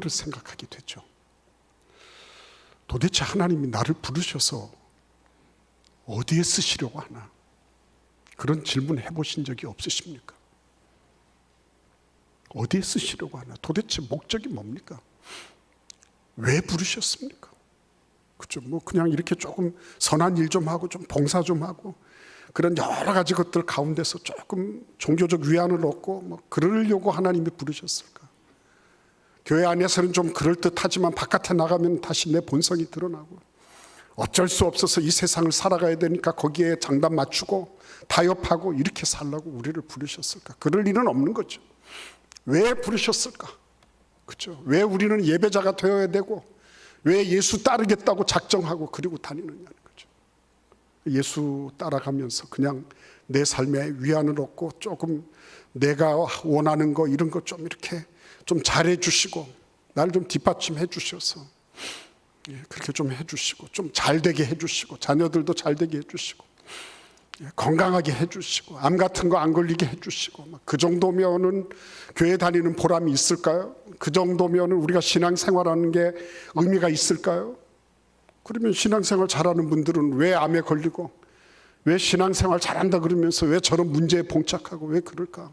를 생각하게 되죠. 도대체 하나님이 나를 부르셔서 어디에 쓰시려고 하나? 그런 질문 해보신 적이 없으십니까? 어디에 쓰시려고 하나? 도대체 목적이 뭡니까? 왜 부르셨습니까? 그죠? 뭐 그냥 이렇게 조금 선한 일 좀 하고 좀 봉사 좀 하고 그런 여러 가지 것들 가운데서 조금 종교적 위안을 얻고 뭐 그러려고 하나님이 부르셨을까? 교회 안에서는 좀 그럴듯하지만 바깥에 나가면 다시 내 본성이 드러나고 어쩔 수 없어서 이 세상을 살아가야 되니까 거기에 장단 맞추고 타협하고 이렇게 살라고 우리를 부르셨을까? 그럴 일은 없는 거죠. 왜 부르셨을까? 그렇죠? 왜 우리는 예배자가 되어야 되고 왜 예수 따르겠다고 작정하고 그리고 다니느냐는 거죠. 예수 따라가면서 그냥 내 삶에 위안을 얻고 조금 내가 원하는 거 이런 거 좀 이렇게 좀 잘해 주시고 나를 좀 뒷받침해 주셔서 그렇게 좀 해주시고 좀 잘되게 해주시고 자녀들도 잘되게 해주시고 건강하게 해주시고 암 같은 거 안 걸리게 해주시고 그 정도면은 교회 다니는 보람이 있을까요? 그 정도면은 우리가 신앙생활하는 게 의미가 있을까요? 그러면 신앙생활 잘하는 분들은 왜 암에 걸리고 왜 신앙생활 잘한다 그러면서 왜 저런 문제에 봉착하고 왜 그럴까?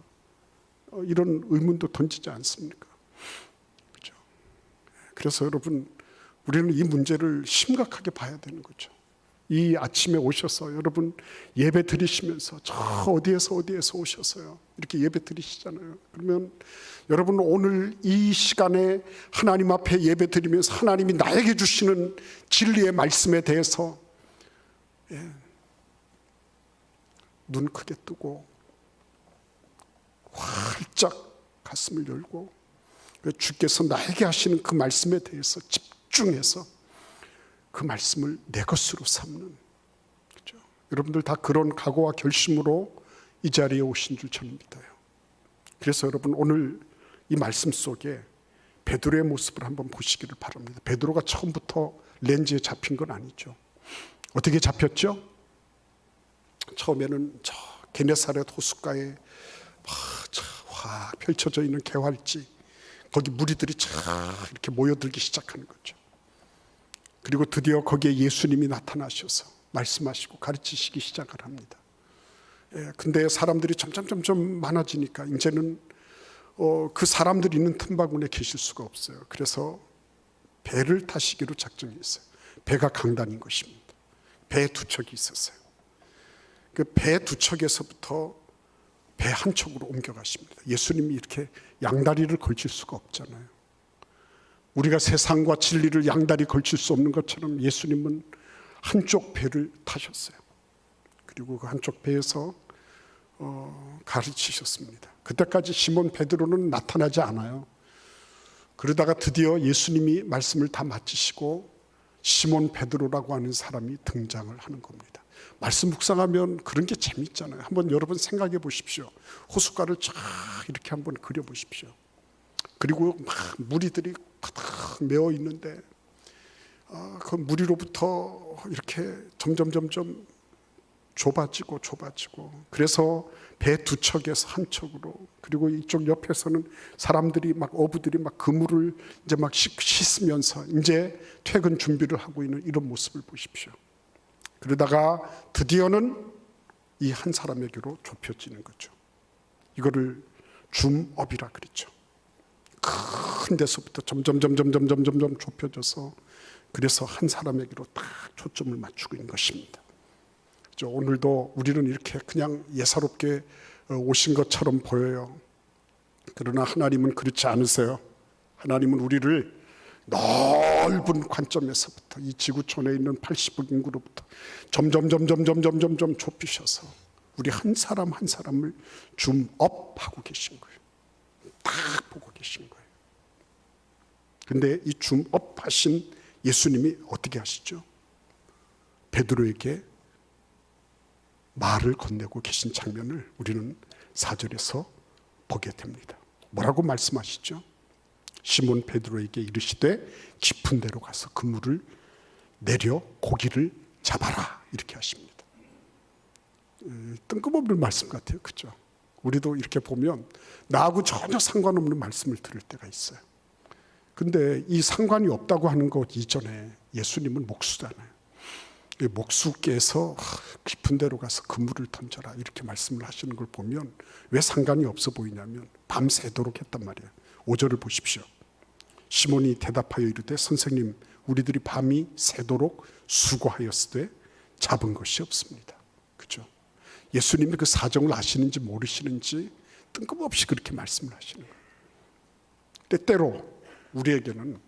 이런 의문도 던지지 않습니까? 그렇죠? 그래서 여러분 우리는 이 문제를 심각하게 봐야 되는 거죠. 이 아침에 오셔서 여러분 예배 드리시면서 저 어디에서 오셔서요 이렇게 예배 드리시잖아요. 그러면 여러분 오늘 이 시간에 하나님 앞에 예배 드리면서 하나님이 나에게 주시는 진리의 말씀에 대해서 눈 크게 뜨고 활짝 가슴을 열고 주께서 나에게 하시는 그 말씀에 대해서 집중해서 그 말씀을 내 것으로 삼는, 그렇죠? 여러분들 다 그런 각오와 결심으로 이 자리에 오신 줄 저는 믿어요. 그래서 여러분 오늘 이 말씀 속에 베드로의 모습을 한번 보시기를 바랍니다. 베드로가 처음부터 렌즈에 잡힌 건 아니죠. 어떻게 잡혔죠? 처음에는 저 게네사렛 호숫가에 확 펼쳐져 있는 개활지, 거기 무리들이 이렇게 모여들기 시작하는 거죠. 그리고 드디어 거기에 예수님이 나타나셔서 말씀하시고 가르치시기 시작을 합니다. 근데 사람들이 점점 많아지니까 이제는 그 사람들이 있는 틈바구니에 계실 수가 없어요. 그래서 배를 타시기로 작정했어요. 배가 강단인 것입니다. 배 두 척이 있었어요. 그 배 두 척에서부터 배 한 척으로 옮겨가십니다. 예수님이 이렇게 양다리를 걸칠 수가 없잖아요. 우리가 세상과 진리를 양다리 걸칠 수 없는 것처럼 예수님은 한쪽 배를 타셨어요. 그리고 그 한쪽 배에서 가르치셨습니다. 그때까지 시몬 베드로는 나타나지 않아요. 그러다가 드디어 예수님이 말씀을 다 마치시고 시몬 베드로라고 하는 사람이 등장을 하는 겁니다. 말씀 묵상하면 그런 게 재밌잖아요. 한번 여러분 생각해 보십시오. 호숫가를 쫙 이렇게 한번 그려 보십시오. 그리고 막 무리들이 가득 메어 있는데 그 무리로부터 이렇게 점점 좁아지고 그래서 배 두 척에서 한 척으로, 그리고 이쪽 옆에서는 사람들이 막 어부들이 막 그물을 이제 막 씻으면서 이제 퇴근 준비를 하고 있는 이런 모습을 보십시오. 그러다가 드디어는 이 한 사람에게로 좁혀지는 거죠. 이거를 줌업이라 그랬죠. 큰 데서부터 점점 좁혀져서 그래서 한 사람에게로 딱 초점을 맞추고 있는 것입니다. 오늘도 우리는 이렇게 그냥 예사롭게 오신 것처럼 보여요. 그러나 하나님은 그렇지 않으세요. 하나님은 우리를 넓은 관점에서부터 이 지구촌에 있는 80억 인구로부터 점점 좁히셔서 우리 한 사람 한 사람을 줌업하고 계신 거예요. 딱 보고 계신 거예요. 근데 이 줌업 하신 예수님이 어떻게 하시죠? 베드로에게 말을 건네고 계신 장면을 우리는 4절에서 보게 됩니다. 뭐라고 말씀하시죠? 시몬 베드로에게 이르시되 깊은 데로 가서 그물을 내려 고기를 잡아라, 이렇게 하십니다. 뜬금없는 말씀 같아요. 그렇죠? 우리도 이렇게 보면 나하고 전혀 상관없는 말씀을 들을 때가 있어요. 근데 이 상관이 없다고 하는 것 이전에 예수님은 목수잖아요. 목수께서 깊은 데로 가서 그물을 던져라 이렇게 말씀을 하시는 걸 보면 왜 상관이 없어 보이냐면 밤새도록 했단 말이에요. 5절을 보십시오. 시몬이 대답하여 이르되 선생님 우리들이 밤이 새도록 수고하였으되 잡은 것이 없습니다. 그죠? 예수님이 그 사정을 아시는지 모르시는지 뜬금없이 그렇게 말씀을 하시는 거예요. 때때로 우리에게는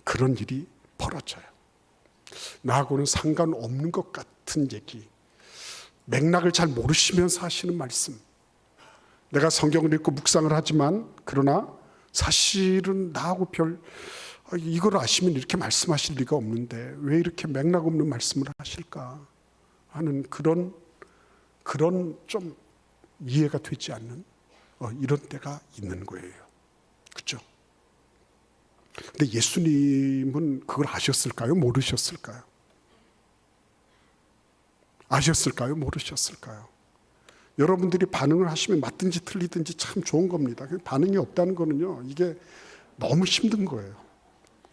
그런 일이 벌어져요. 나하고는 상관없는 것 같은 얘기, 맥락을 잘 모르시면서 하시는 말씀. 내가 성경을 읽고 묵상을 하지만 그러나 사실은 나하고 이걸 아시면 이렇게 말씀하실 리가 없는데 왜 이렇게 맥락 없는 말씀을 하실까 하는 그런 좀 이해가 되지 않는 이런 때가 있는 거예요. 그렇죠? 근데 예수님은 그걸 아셨을까요? 모르셨을까요? 아셨을까요? 모르셨을까요? 여러분들이 반응을 하시면 맞든지 틀리든지 참 좋은 겁니다. 반응이 없다는 거는요, 이게 너무 힘든 거예요.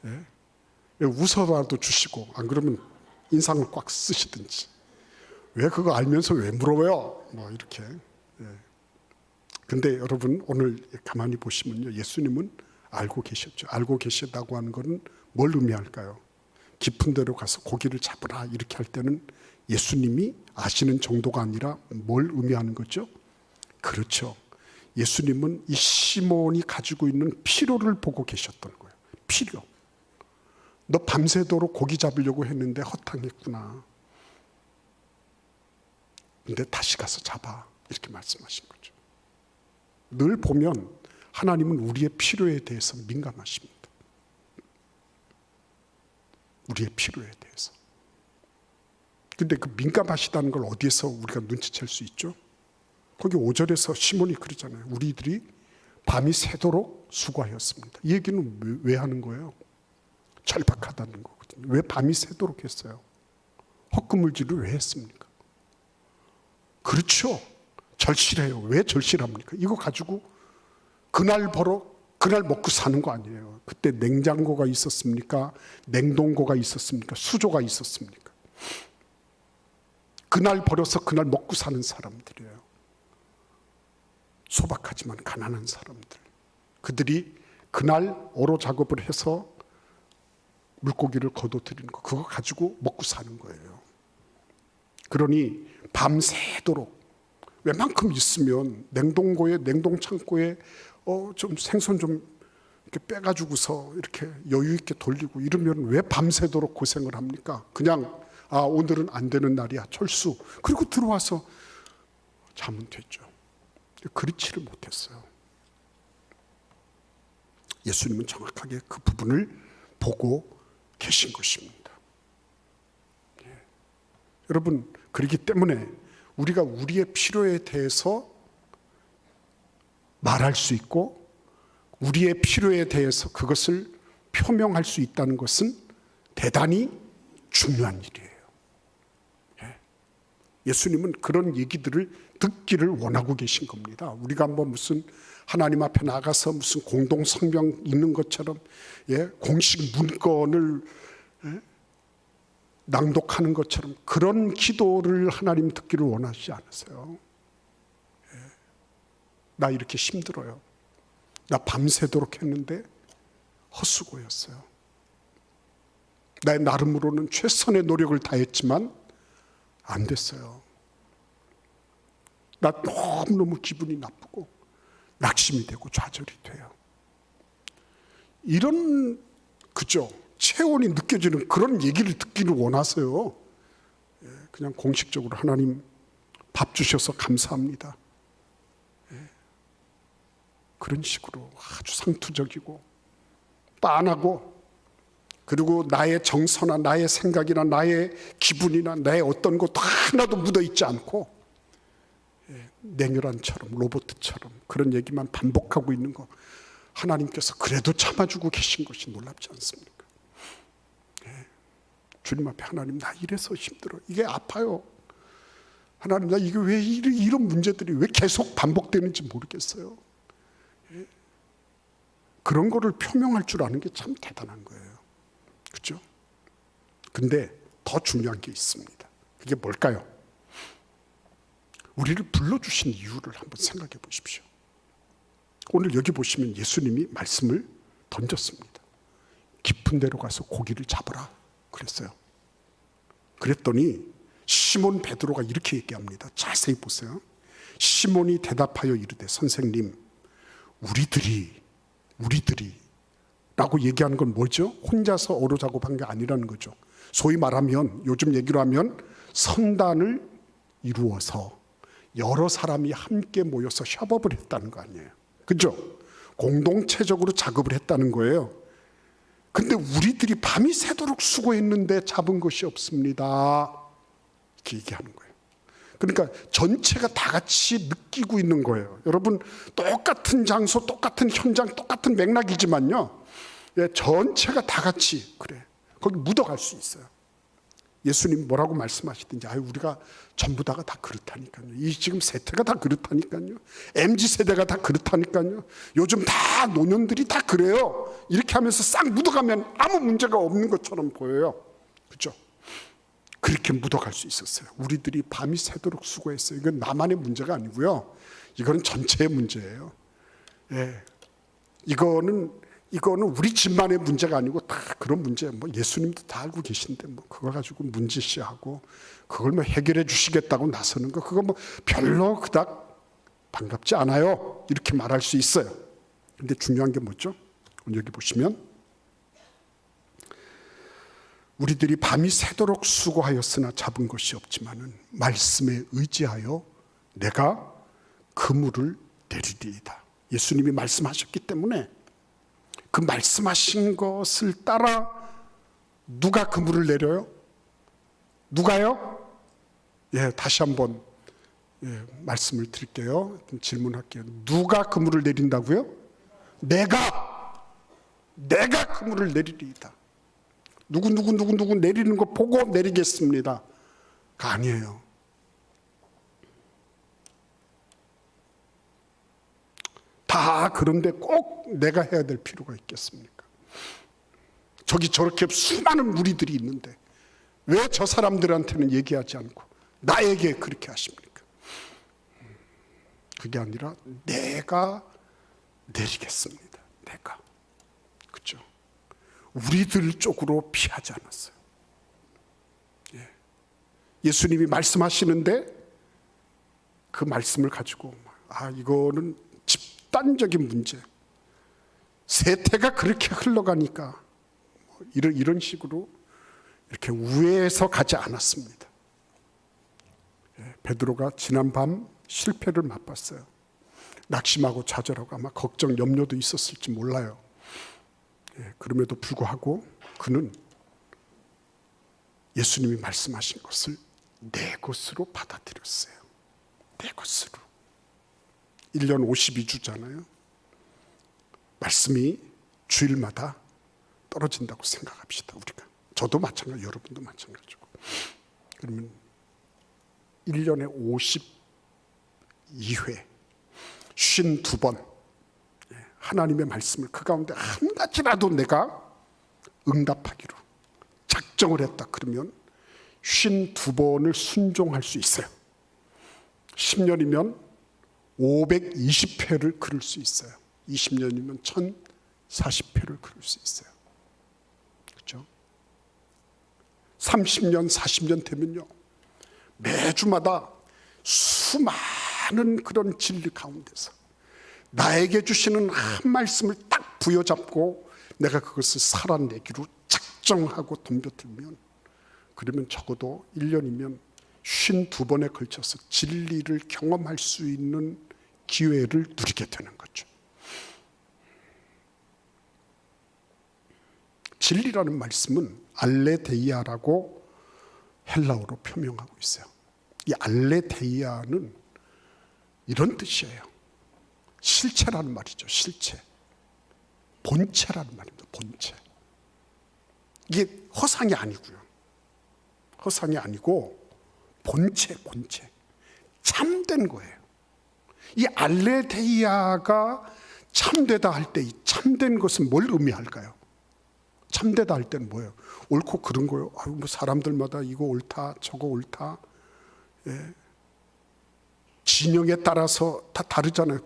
예? 웃어라도 주시고, 안 그러면 인상을 꽉 쓰시든지. 왜 그거 알면서 왜 물어봐요? 뭐 이렇게. 예. 근데 여러분 오늘 가만히 보시면요, 예수님은 알고 계셨죠. 알고 계시다고 하는 것은 뭘 의미할까요? 깊은 데로 가서 고기를 잡으라 이렇게 할 때는 예수님이 아시는 정도가 아니라 뭘 의미하는 거죠? 그렇죠. 예수님은 이 시몬이 가지고 있는 필요를 보고 계셨던 거예요. 필요. 너 밤새도록 고기 잡으려고 했는데 허탕했구나. 근데 다시 가서 잡아. 이렇게 말씀하신 거죠. 늘 보면 하나님은 우리의 필요에 대해서 민감하십니다. 우리의 필요에 대해서. 근데 그 민감하시다는 걸 어디에서 우리가 눈치챌 수 있죠? 거기 5절에서 시몬이 그러잖아요. 우리들이 밤이 새도록 수고하였습니다. 이 얘기는 왜 하는 거예요? 절박하다는 거거든요. 왜 밤이 새도록 했어요? 헛구물질을 왜 했습니까? 그렇죠. 절실해요. 왜 절실합니까? 이거 가지고 그날 먹고 사는 거 아니에요. 그때 냉장고가 있었습니까? 냉동고가 있었습니까? 수조가 있었습니까? 그날 벌어서 그날 먹고 사는 사람들이에요. 소박하지만 가난한 사람들. 그들이 그날 어로 작업을 해서 물고기를 거둬들이는 거, 그거 가지고 먹고 사는 거예요. 그러니 밤새도록 웬만큼 있으면 냉동고에, 냉동창고에 좀 생선 좀 이렇게 빼가지고서 이렇게 여유 있게 돌리고 이러면 왜 밤새도록 고생을 합니까? 그냥 오늘은 안 되는 날이야, 철수. 그리고 들어와서 자면 됐죠. 그렇지를 못했어요. 예수님은 정확하게 그 부분을 보고 계신 것입니다. 예. 여러분, 그렇기 때문에 우리가 우리의 필요에 대해서 말할 수 있고 우리의 필요에 대해서 그것을 표명할 수 있다는 것은 대단히 중요한 일이에요. 예수님은 그런 얘기들을 듣기를 원하고 계신 겁니다. 우리가 뭐 무슨 하나님 앞에 나가서 무슨 공동 성명 읽는 것처럼 공식 문건을 낭독하는 것처럼 그런 기도를 하나님 듣기를 원하시지 않으세요. 나 이렇게 힘들어요. 나 밤새도록 했는데 헛수고였어요. 나의 나름으로는 최선의 노력을 다했지만 안 됐어요. 나 너무너무 기분이 나쁘고 낙심이 되고 좌절이 돼요. 이런 그죠? 체온이 느껴지는 그런 얘기를 듣기를 원하세요. 그냥 공식적으로 하나님 밥 주셔서 감사합니다. 그런 식으로 아주 상투적이고 빤하고 그리고 나의 정서나 나의 생각이나 나의 기분이나 나의 어떤 것도 하나도 묻어있지 않고 냉혈한처럼 로봇처럼 그런 얘기만 반복하고 있는 거 하나님께서 그래도 참아주고 계신 것이 놀랍지 않습니까? 주님 앞에 하나님 나 이래서 힘들어. 이게 아파요. 하나님 나 이게 왜 이런 문제들이 왜 계속 반복되는지 모르겠어요. 그런 거를 표명할 줄 아는 게 참 대단한 거예요. 그렇죠? 근데 더 중요한 게 있습니다. 그게 뭘까요? 우리를 불러주신 이유를 한번 생각해 보십시오. 오늘 여기 보시면 예수님이 말씀을 던졌습니다. 깊은 데로 가서 고기를 잡으라 그랬어요. 그랬더니 시몬 베드로가 이렇게 얘기합니다. 자세히 보세요. 시몬이 대답하여 이르되 선생님, 우리들이 라고 얘기하는 건 뭐죠? 혼자서 어로작업한 게 아니라는 거죠. 소위 말하면, 요즘 얘기로 하면 성단을 이루어서 여러 사람이 함께 모여서 협업을 했다는 거 아니에요. 그죠? 공동체적으로 작업을 했다는 거예요. 근데 우리들이 밤이 새도록 수고했는데 잡은 것이 없습니다. 이렇게 얘기하는 거예요. 그러니까 전체가 다 같이 느끼고 있는 거예요. 여러분, 똑같은 장소, 똑같은 현장, 똑같은 맥락이지만요, 전체가 다 같이 그래, 거기 묻어갈 수 있어요. 예수님 뭐라고 말씀하시든지, 우리가 전부 다가 다 그렇다니까요. 이 지금 세태가 다 그렇다니까요. MZ세대가 다 그렇다니까요. 요즘 다 노년들이 다 그래요. 이렇게 하면서 싹 묻어가면 아무 문제가 없는 것처럼 보여요. 그렇죠? 그렇게 묻어갈 수 있었어요. 우리들이 밤이 새도록 수고했어요. 이건 나만의 문제가 아니고요. 이거는 전체의 문제예요. 이거는 우리 집만의 문제가 아니고 다 그런 문제. 뭐 예수님도 다 알고 계신데 뭐 그걸 가지고 문제시하고 그걸 뭐 해결해 주시겠다고 나서는 거, 그거 뭐 별로 그닥 반갑지 않아요. 이렇게 말할 수 있어요. 근데 중요한 게 뭐죠? 여기 보시면 우리들이 밤이 새도록 수고하였으나 잡은 것이 없지만은 말씀에 의지하여 내가 그물을 내리리이다. 예수님이 말씀하셨기 때문에 그 말씀하신 것을 따라 누가 그물을 내려요? 누가요? 다시 한번 말씀을 드릴게요. 질문할게요. 누가 그물을 내린다고요? 내가 그물을 내리리이다. 누구 내리는 거 보고 내리겠습니다. 가 아니에요. 다 그런데 꼭 내가 해야 될 필요가 있겠습니까? 저기 저렇게 수많은 무리들이 있는데 왜 저 사람들한테는 얘기하지 않고 나에게 그렇게 하십니까? 그게 아니라 내가 내리겠습니다. 내가. 그렇죠? 우리들 쪽으로 피하지 않았어요. 예수님이 말씀하시는데 그 말씀을 가지고 이거는 집단적인 문제, 세태가 그렇게 흘러가니까 이런 식으로 이렇게 우회해서 가지 않았습니다. 베드로가 지난밤 실패를 맛봤어요. 낙심하고 좌절하고 아마 걱정, 염려도 있었을지 몰라요. 그럼에도 불구하고 그는 예수님이 말씀하신 것을 내 것으로 받아들였어요. 내 것으로. 1년 52주잖아요. 말씀이 주일마다 떨어진다고 생각합시다. 우리가. 저도 마찬가지, 여러분도 마찬가지고. 그러면 1년에 52회 52번 하나님의 말씀을 그 가운데 한 가지라도 내가 응답하기로 작정을 했다. 그러면 52번을 순종할 수 있어요. 10년이면 520회를 걸을 수 있어요. 20년이면 1040회를 걸을 수 있어요. 그렇죠? 30년, 40년 되면요, 매주마다 수많은 그런 진리 가운데서 나에게 주시는 한 말씀을 딱 부여잡고 내가 그것을 살아내기로 작정하고 덤벼들면, 그러면 적어도 1년이면 52번에 걸쳐서 진리를 경험할 수 있는 기회를 누리게 되는 거죠. 진리라는 말씀은 알레데이아라고 헬라어로 표명하고 있어요. 이 알레데이아는 이런 뜻이에요. 실체라는 말이죠. 실체. 본체라는 말입니다. 본체. 이게 허상이 아니고요. 허상이 아니고 본체. 참된 거예요. 이 알레데이아가 참되다 할 때 이 참된 것은 뭘 의미할까요? 참되다 할 때는 뭐예요? 옳고 그른 거요. 아유, 뭐 사람들마다 이거 옳다, 저거 옳다. 예. 진영에 따라서 다 다르잖아요.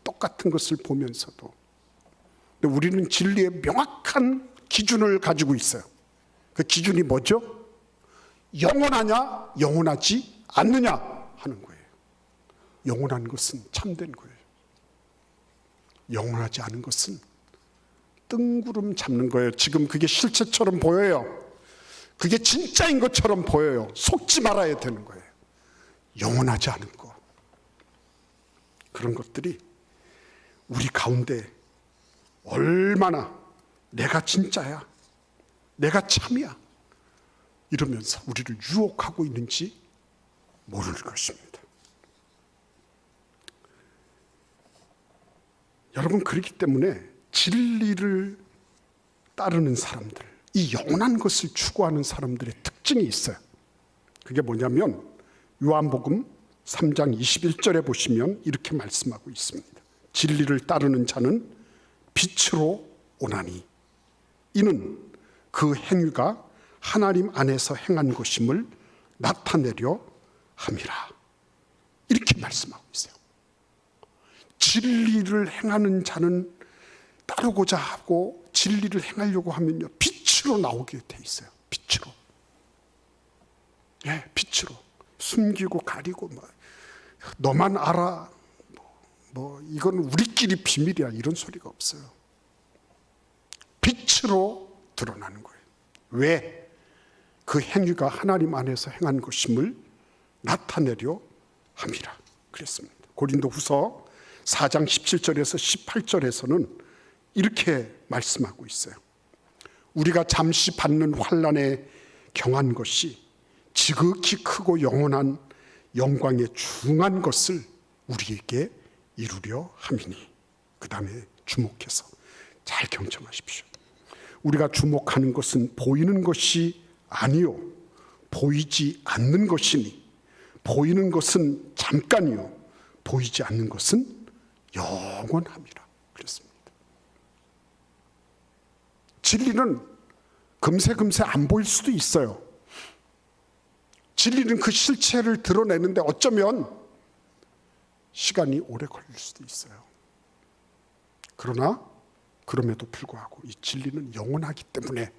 똑같은 것을 보면서도. 근데 우리는 진리의 명확한 기준을 가지고 있어요. 그 기준이 뭐죠? 영원하냐, 영원하지 않느냐 하는 거예요. 영원한 것은 참된 거예요. 영원하지 않은 것은 뜬구름 잡는 거예요. 지금 그게 실체처럼 보여요. 그게 진짜인 것처럼 보여요. 속지 말아야 되는 거예요. 영원하지 않은 거. 그런 것들이 우리 가운데 얼마나 내가 진짜야, 내가 참이야 이러면서 우리를 유혹하고 있는지 모르는 것입니다. 여러분, 그렇기 때문에 진리를 따르는 사람들, 이 영원한 것을 추구하는 사람들의 특징이 있어요. 그게 뭐냐면 요한복음 3장 21절에 보시면 이렇게 말씀하고 있습니다. 진리를 따르는 자는 빛으로 오나니 이는 그 행위가 하나님 안에서 행한 것임을 나타내려 함이라. 이렇게 말씀하고 있어요. 진리를 행하는 자는 따르고자 하고 진리를 행하려고 하면요, 빛으로 나오게 돼 있어요. 빛으로. 예, 빛으로. 숨기고 가리고 너만 알아. 이건 우리끼리 비밀이야. 이런 소리가 없어요. 빛으로 드러나는 거예요. 왜? 그 행위가 하나님 안에서 행한 것임을 나타내려 함이라 그랬습니다. 고린도후서 4장 17절에서 18절에서는 이렇게 말씀하고 있어요. 우리가 잠시 받는 환난에 경한 것이 지극히 크고 영원한 영광에 중한 것을 우리에게 이루려 함이니. 그 다음에 주목해서 잘 경청하십시오. 우리가 주목하는 것은 보이는 것이 아니요 보이지 않는 것이니 보이는 것은 잠깐이요 보이지 않는 것은 영원함이라 그랬습니다. 진리는 금세 안 보일 수도 있어요. 진리는 그 실체를 드러내는데 어쩌면 시간이 오래 걸릴 수도 있어요. 그러나 그럼에도 불구하고 이 진리는 영원하기 때문에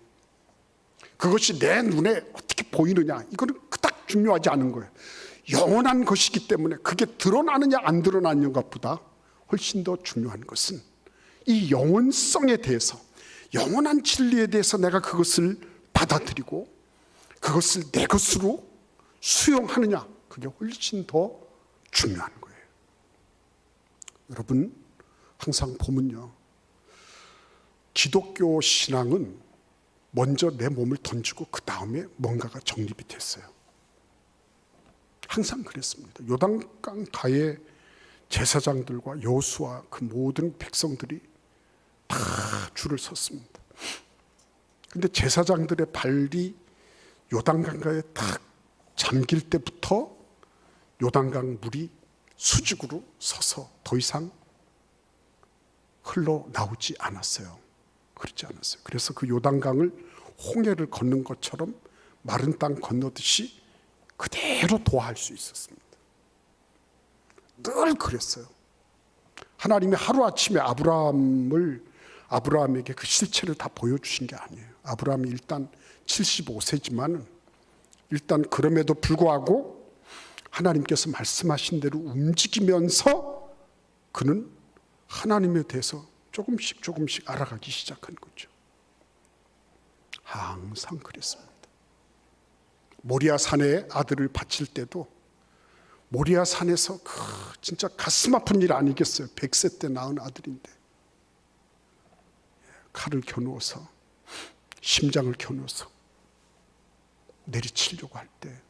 그것이 내 눈에 어떻게 보이느냐, 이거는 그닥 중요하지 않은 거예요. 영원한 것이기 때문에 그게 드러나느냐 안 드러나는 것보다 훨씬 더 중요한 것은 이 영원성에 대해서, 영원한 진리에 대해서 내가 그것을 받아들이고 그것을 내 것으로 수용하느냐, 그게 훨씬 더 중요한 거예요. 여러분, 항상 보면요, 기독교 신앙은 먼저 내 몸을 던지고 그 다음에 뭔가가 정립이 됐어요. 항상 그랬습니다. 요단강 가에 제사장들과 여호수아 그 모든 백성들이 다 줄을 섰습니다. 근데 제사장들의 발이 요단강가에 딱 잠길 때부터 요단강 물이 수직으로 서서 더 이상 흘러나오지 않았어요. 그렇지 않았어요. 그래서 그 요단강을 홍해를 걷는 것처럼 마른 땅 건너듯이 그대로 도하할 수 있었습니다. 늘 그랬어요. 하나님이 하루아침에 아브라함에게 그 실체를 다 보여주신 게 아니에요. 아브라함이 일단 75세지만 일단 그럼에도 불구하고 하나님께서 말씀하신 대로 움직이면서 그는 하나님에 대해서 조금씩 알아가기 시작한 거죠. 항상 그랬습니다. 모리아 산에 아들을 바칠 때도 모리아 산에서 진짜 가슴 아픈 일 아니겠어요? 100세 때 낳은 아들인데 칼을 겨누어서 심장을 겨누어서 내리치려고 할 때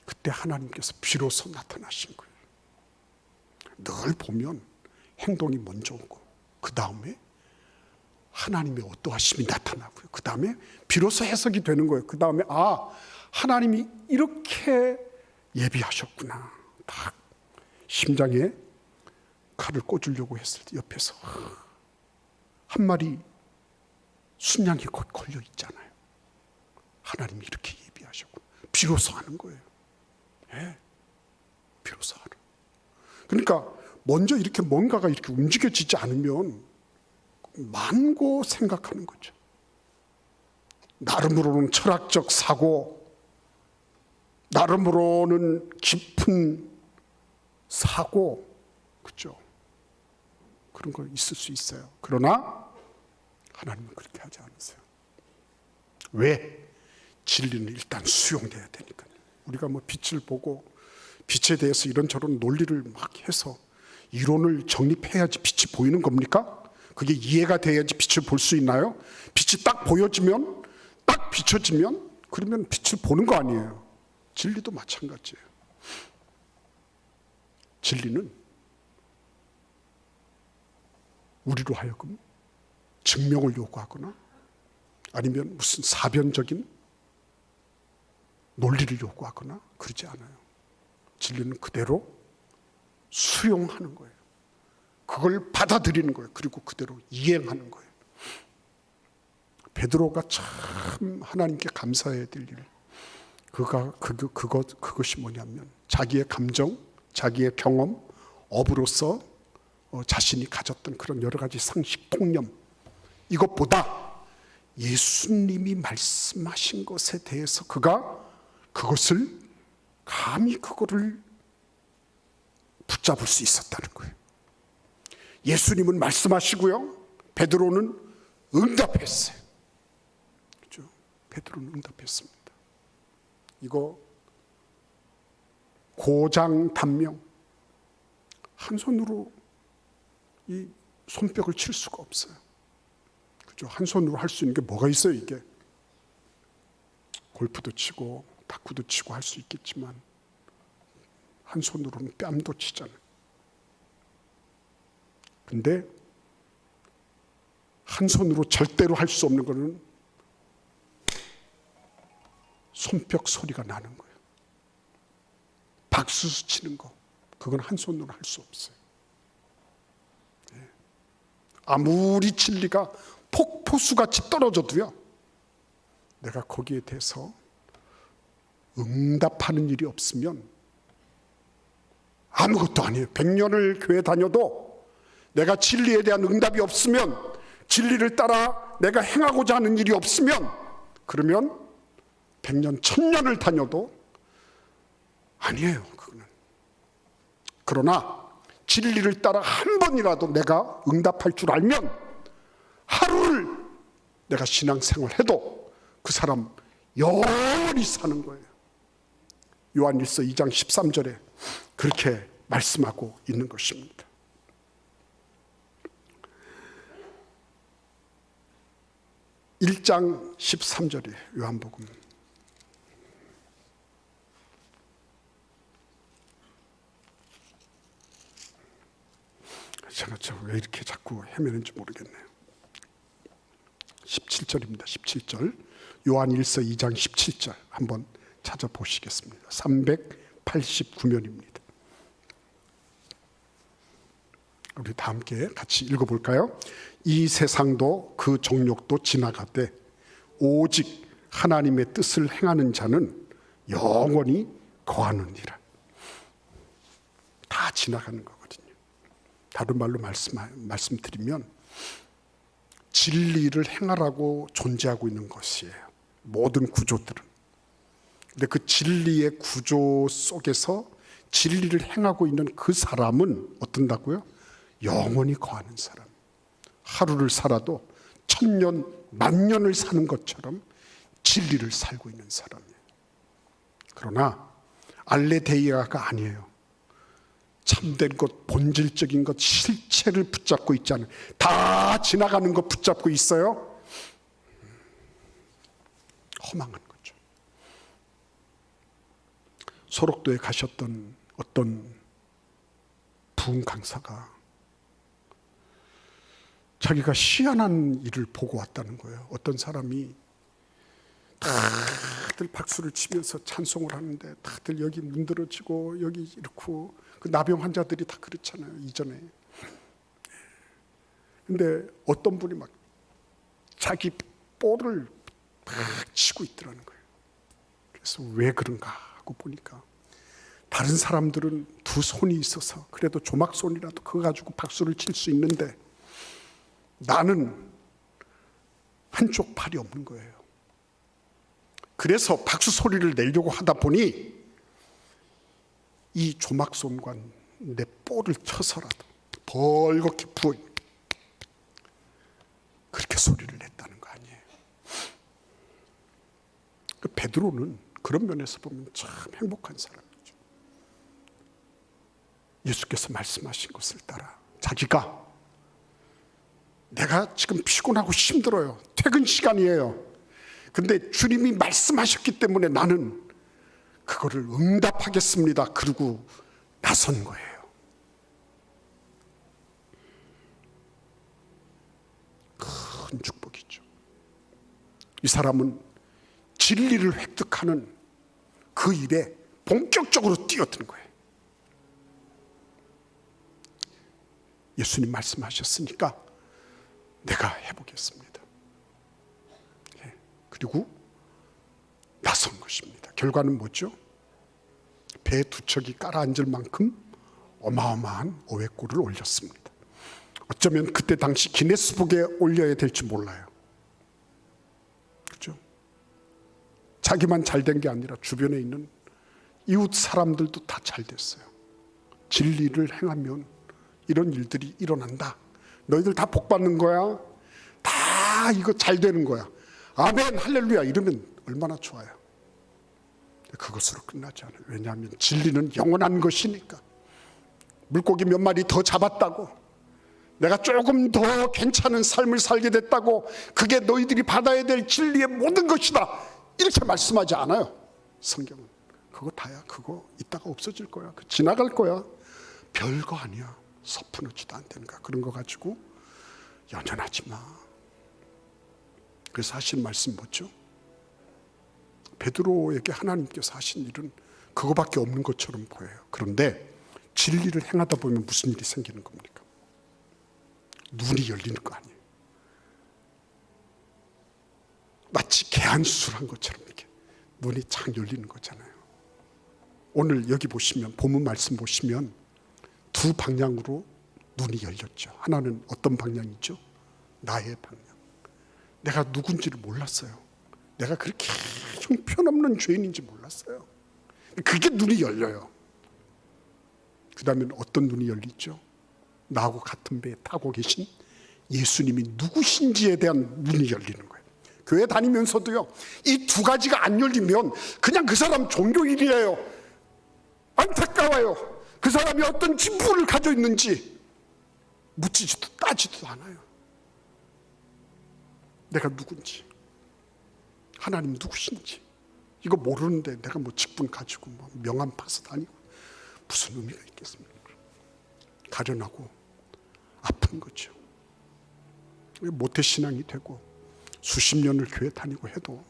그때 하나님께서 비로소 나타나신 거예요. 늘 보면 행동이 먼저 오고 그 다음에 하나님의 어떠하심이 나타나고요. 그 다음에 비로소 해석이 되는 거예요. 그 다음에 하나님이 이렇게 예비하셨구나. 딱 심장에 칼을 꽂으려고 했을 때 옆에서 한 마리 순양이 걸려 있잖아요. 하나님이 이렇게 예비하셨고 비로소 하는 거예요. 예, 비로소 하는. 그러니까 먼저 이렇게 뭔가가 이렇게 움직여지지 않으면 만고 생각하는 거죠. 나름으로는 철학적 사고, 나름으로는 깊은 사고, 그렇죠? 그런 거 있을 수 있어요. 그러나 하나님은 그렇게 하지 않으세요. 왜? 진리는 일단 수용돼야 되니까요. 우리가 뭐 빛을 보고 빛에 대해서 이런저런 논리를 막 해서 이론을 정립해야지 빛이 보이는 겁니까? 그게 이해가 돼야지 빛을 볼 수 있나요? 빛이 딱 보여지면, 딱 비춰지면 그러면 빛을 보는 거 아니에요. 진리도 마찬가지예요. 진리는 우리로 하여금 증명을 요구하거나 아니면 무슨 사변적인 논리를 요구하거나 그러지 않아요. 진리는 그대로 수용하는 거예요. 그걸 받아들이는 거예요. 그리고 그대로 이행하는 거예요. 베드로가 참 하나님께 감사해야 될 일, 그것이 뭐냐면 자기의 감정, 자기의 경험, 업으로서 자신이 가졌던 그런 여러 가지 상식, 통념, 이것보다 예수님이 말씀하신 것에 대해서 그가 그것을 감히 그거를 붙잡을 수 있었다는 거예요. 예수님은 말씀하시고요, 베드로는 응답했어요. 그렇죠? 베드로는 응답했습니다. 이거 고장단명, 한 손으로 이 손뼉을 칠 수가 없어요. 그죠? 한 손으로 할 수 있는 게 뭐가 있어요, 이게? 골프도 치고 탁구도 치고 할 수 있겠지만 한 손으로는 뺨도 치잖아요. 근데 한 손으로 절대로 할 수 없는 거는 손뼉 소리가 나는 거예요. 박수 치는 거, 그건 한 손으로 할 수 없어요. 아무리 진리가 폭포수같이 떨어져도요, 내가 거기에 대해서 응답하는 일이 없으면 아무것도 아니에요. 100년을 교회 다녀도 내가 진리에 대한 응답이 없으면, 진리를 따라 내가 행하고자 하는 일이 없으면, 그러면 100년, 1000년을 다녀도 아니에요, 그거는. 그러나 진리를 따라 한 번이라도 내가 응답할 줄 알면 하루를 내가 신앙생활해도 그 사람 영원히 사는 거예요. 요한일서 2장 13절에 그렇게 말씀하고 있는 것입니다. (1장 13절에) 요한복음. 제가 왜 이렇게 자꾸 헤매는지 모르겠네요. 17절입니다. 17절. 요한일서 2장 17절 한번 찾아보시겠습니다. 389면입니다. 우리 다 함께 같이 읽어볼까요? 이 세상도 그 정욕도 지나가되 오직 하나님의 뜻을 행하는 자는 영원히 거하느니라. 다 지나가는 거거든요. 다른 말로 말씀드리면 진리를 행하라고 존재하고 있는 것이에요. 모든 구조들은. 근데 그 진리의 구조 속에서 진리를 행하고 있는 그 사람은 어떤다고요? 영원히 거하는 사람. 하루를 살아도 1000년, 10,000년을 사는 것처럼 진리를 살고 있는 사람이에요. 그러나 알레데이아가 아니에요. 참된 것, 본질적인 것, 실체를 붙잡고 있지 않아요. 다 지나가는 것 붙잡고 있어요. 허망한 거죠. 소록도에 가셨던 어떤 부흥 강사가 자기가 희한한 일을 보고 왔다는 거예요. 어떤 사람이 다들 박수를 치면서 찬송을 하는데 다들 여기 문드러지고 여기 이렇고, 그 나병 환자들이 다 그렇잖아요, 이전에. 근데 어떤 분이 막 자기 볼을 막 치고 있더라는 거예요. 그래서 왜 그런가 하고 보니까 다른 사람들은 두 손이 있어서 그래도 조막손이라도 그거 가지고 박수를 칠 수 있는데 나는 한쪽 팔이 없는 거예요. 그래서 박수 소리를 내려고 하다 보니 이 조막손과 내 볼을 쳐서라도 벌겋게 부어 그렇게 소리를 냈다는 거 아니에요. 그 베드로는 그런 면에서 보면 참 행복한 사람이죠. 예수께서 말씀하신 것을 따라 자기가 내가 지금 피곤하고 힘들어요. 퇴근 시간이에요. 근데 주님이 말씀하셨기 때문에 나는 그거를 응답하겠습니다. 그러고 나선 거예요. 큰 축복이죠. 이 사람은 진리를 획득하는 그 일에 본격적으로 뛰어든 거예요. 예수님 말씀하셨으니까 내가 해보겠습니다. 그리고 나선 것입니다. 결과는 뭐죠? 배 두 척이 깔아앉을 만큼 어마어마한 어획고를 올렸습니다. 어쩌면 그때 당시 기네스북에 올려야 될지 몰라요. 그렇죠? 자기만 잘된 게 아니라 주변에 있는 이웃 사람들도 다 잘 됐어요. 진리를 행하면 이런 일들이 일어난다. 너희들 다 복 받는 거야. 다 이거 잘 되는 거야. 아멘 할렐루야 이러면 얼마나 좋아요. 그것으로 끝나지 않아요. 왜냐하면 진리는 영원한 것이니까. 물고기 몇 마리 더 잡았다고, 내가 조금 더 괜찮은 삶을 살게 됐다고, 그게 너희들이 받아야 될 진리의 모든 것이다 이렇게 말씀하지 않아요. 성경은 그거 다야. 그거 이따가 없어질 거야. 지나갈 거야. 별거 아니야. 서푼어지도 안 되는 거야. 그런 거 가지고 연연하지 마. 그래서 하신 말씀 뭐죠? 베드로에게 하나님께서 하신 일은 그거밖에 없는 것처럼 보여요. 그런데 진리를 행하다 보면 무슨 일이 생기는 겁니까? 눈이 열리는 거 아니에요. 마치 개안수술한 것처럼 이렇게 눈이 착 열리는 거잖아요. 오늘 여기 보시면 본문 말씀 보시면 두 방향으로 눈이 열렸죠. 하나는 어떤 방향이죠? 나의 방향. 내가 누군지를 몰랐어요. 내가 그렇게 형편없는 죄인인지 몰랐어요. 그게 눈이 열려요. 그 다음엔 어떤 눈이 열리죠? 나하고 같은 배에 타고 계신 예수님이 누구신지에 대한 눈이 열리는 거예요. 교회 다니면서도요, 이 두 가지가 안 열리면 그냥 그 사람 종교인이에요. 안타까워요. 그 사람이 어떤 진부를 가지고 있는지 묻지도 따지도 않아요. 내가 누군지, 하나님 누구신지 이거 모르는데 내가 뭐 직분 가지고 뭐 명함 파서 다니고 무슨 의미가 있겠습니까? 가련하고 아픈 거죠. 모태신앙이 되고 수십 년을 교회 다니고 해도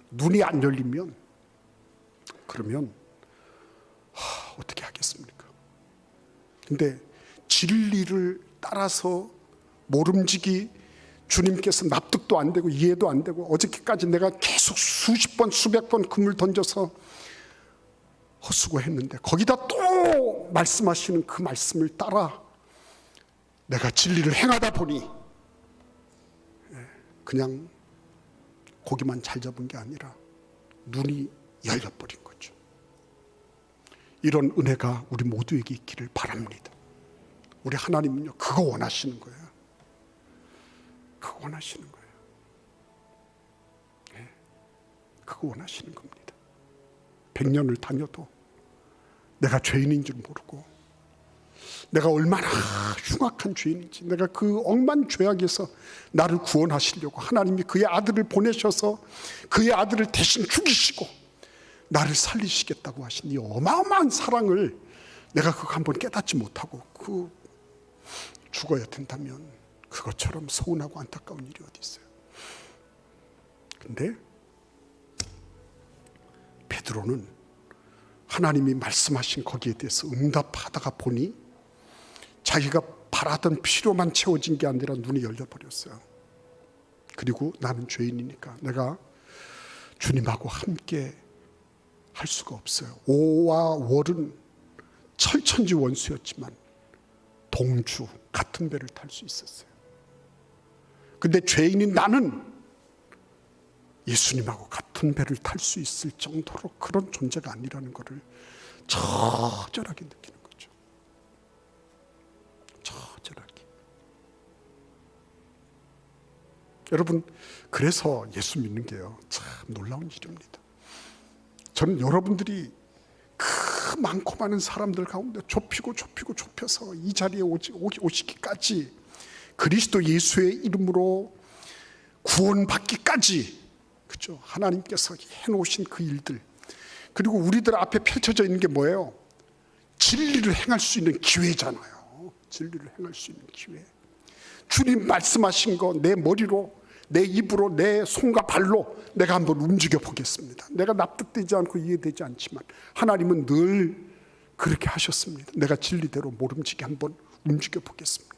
눈이 안 열리면 그러면 어떻게 하겠습니까? 근데 진리를 따라서 모름지기 주님께서 납득도 안 되고 이해도 안 되고 어저께까지 내가 계속 수십 번 수백 번 금을 던져서 헛수고했는데 거기다 또 말씀하시는 그 말씀을 따라 내가 진리를 행하다 보니 그냥 고기만 잘 잡은 게 아니라 눈이 열려버린 거죠. 이런 은혜가 우리 모두에게 있기를 바랍니다. 우리 하나님은요 그거 원하시는 거예요. 그거 원하시는 거예요. 네, 그거 원하시는 겁니다. 100년을 다녀도 내가 죄인인 줄 모르고 내가 얼마나 흉악한 죄인인지, 내가 그 억만 죄악에서 나를 구원하시려고 하나님이 그의 아들을 보내셔서 그의 아들을 대신 죽이시고 나를 살리시겠다고 하신 이 어마어마한 사랑을 내가 그거 한번 깨닫지 못하고 죽어야 된다면 그것처럼 서운하고 안타까운 일이 어디 있어요. 근데 베드로는 하나님이 말씀하신 거기에 대해서 응답하다가 보니 자기가 바라던 필요만 채워진 게 아니라 눈이 열려버렸어요. 그리고 나는 죄인이니까 내가 주님하고 함께 할 수가 없어요. 오와 월은 철천지 원수였지만 동주 같은 배를 탈 수 있었어요. 근데 죄인인 나는 예수님하고 같은 배를 탈 수 있을 정도로 그런 존재가 아니라는 것을 처절하게 느끼는 거죠. 처절하게. 여러분, 그래서 예수 믿는 게요, 참 놀라운 일입니다. 저는 여러분들이 그 많고 많은 사람들 가운데 좁혀서 이 자리에 오시기까지, 그리스도 예수의 이름으로 구원받기까지, 그죠? 하나님께서 해놓으신 그 일들, 그리고 우리들 앞에 펼쳐져 있는 게 뭐예요? 진리를 행할 수 있는 기회잖아요. 진리를 행할 수 있는 기회. 주님 말씀하신 거 내 머리로, 내 입으로, 내 손과 발로 내가 한번 움직여 보겠습니다. 내가 납득되지 않고 이해되지 않지만 하나님은 늘 그렇게 하셨습니다. 내가 진리대로 모름지기 한번 움직여 보겠습니다.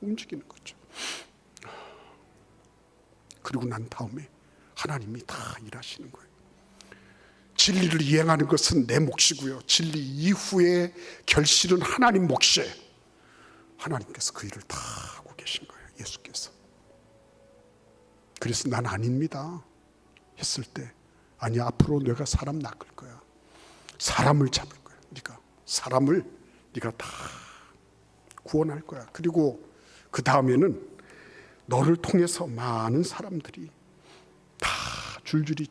움직이는 거죠. 그리고 난 다음에 하나님이 다 일하시는 거예요. 진리를 이행하는 것은 내 몫이고요, 진리 이후의 결실은 하나님 몫이에요. 하나님께서 그 일을 다 하고 계신 거예요, 예수께서. 그래서 난 아닙니다 했을 때, 아니, 앞으로 내가 사람 낚을 거야, 사람을 잡을 거야, 네가 사람을 네가 다 구원할 거야. 그리고 그 다음에는 너를 통해서 많은 사람들이 다 줄줄이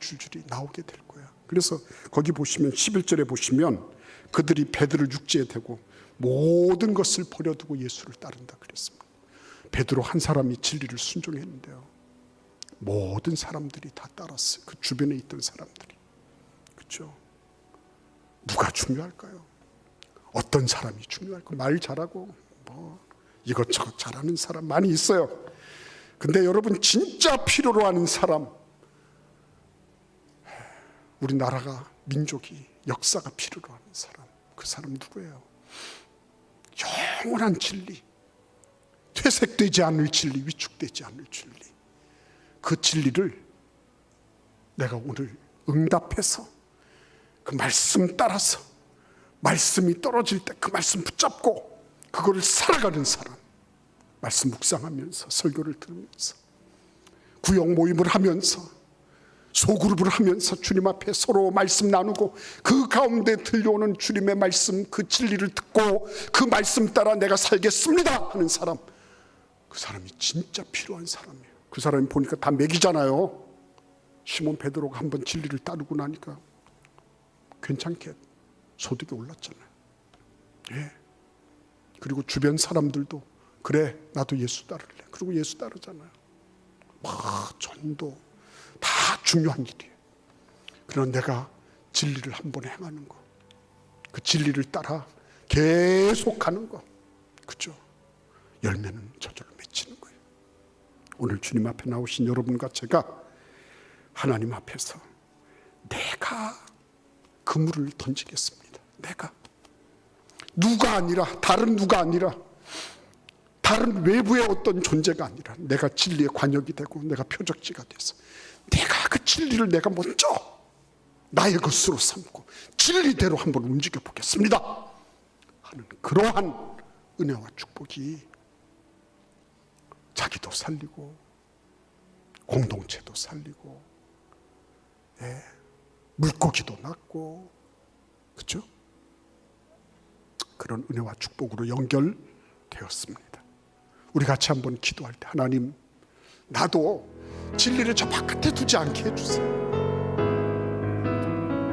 나오게 될 거야. 그래서 거기 보시면 11절에 보시면 그들이 베드로를 육지에 대고 모든 것을 버려두고 예수를 따른다 그랬습니다. 베드로 한 사람이 진리를 순종했는데요, 모든 사람들이 다 따랐어요. 그 주변에 있던 사람들이. 그렇죠? 누가 중요할까요? 어떤 사람이 중요할까요? 말 잘하고 뭐 이것저것 잘하는 사람 많이 있어요. 근데 여러분, 진짜 필요로 하는 사람, 우리나라가, 민족이, 역사가 필요로 하는 사람, 그 사람 누구예요? 영원한 진리, 퇴색되지 않을 진리, 위축되지 않을 진리, 그 진리를 내가 오늘 응답해서 그 말씀 따라서, 말씀이 떨어질 때 그 말씀 붙잡고 그거를 살아가는 사람, 말씀 묵상하면서, 설교를 들으면서, 구역 모임을 하면서, 소그룹을 하면서 주님 앞에 서로 말씀 나누고 그 가운데 들려오는 주님의 말씀, 그 진리를 듣고 그 말씀 따라 내가 살겠습니다 하는 사람, 그 사람이 진짜 필요한 사람이에요. 그 사람이 보니까 다 맥이잖아요. 시몬 베드로가 한번 진리를 따르고 나니까 괜찮게 소득이 올랐잖아요. 예. 그리고 주변 사람들도 그래, 나도 예수 따를래. 그리고 예수 따르잖아요. 전도 다 중요한 일이에요. 그러나 내가 진리를 한번 행하는 거, 그 진리를 따라 계속 가는 거, 그죠? 열매는 저절로 맺히는 거예요. 오늘 주님 앞에 나오신 여러분과 제가 하나님 앞에서 내가 그물을 던지겠습니다. 내가, 누가 아니라, 다른 누가 아니라, 다른 외부의 어떤 존재가 아니라 내가 진리의 관역이 되고 내가 표적지가 돼서 내가 그 진리를 내가 먼저 나의 것으로 삼고 진리대로 한번 움직여 보겠습니다 하는 그러한 은혜와 축복이 자기도 살리고 공동체도 살리고, 예, 물고기도 낳고, 그렇죠? 그런 은혜와 축복으로 연결되었습니다. 우리 같이 한번 기도할 때, 하나님, 나도 진리를 저 바깥에 두지 않게 해주세요.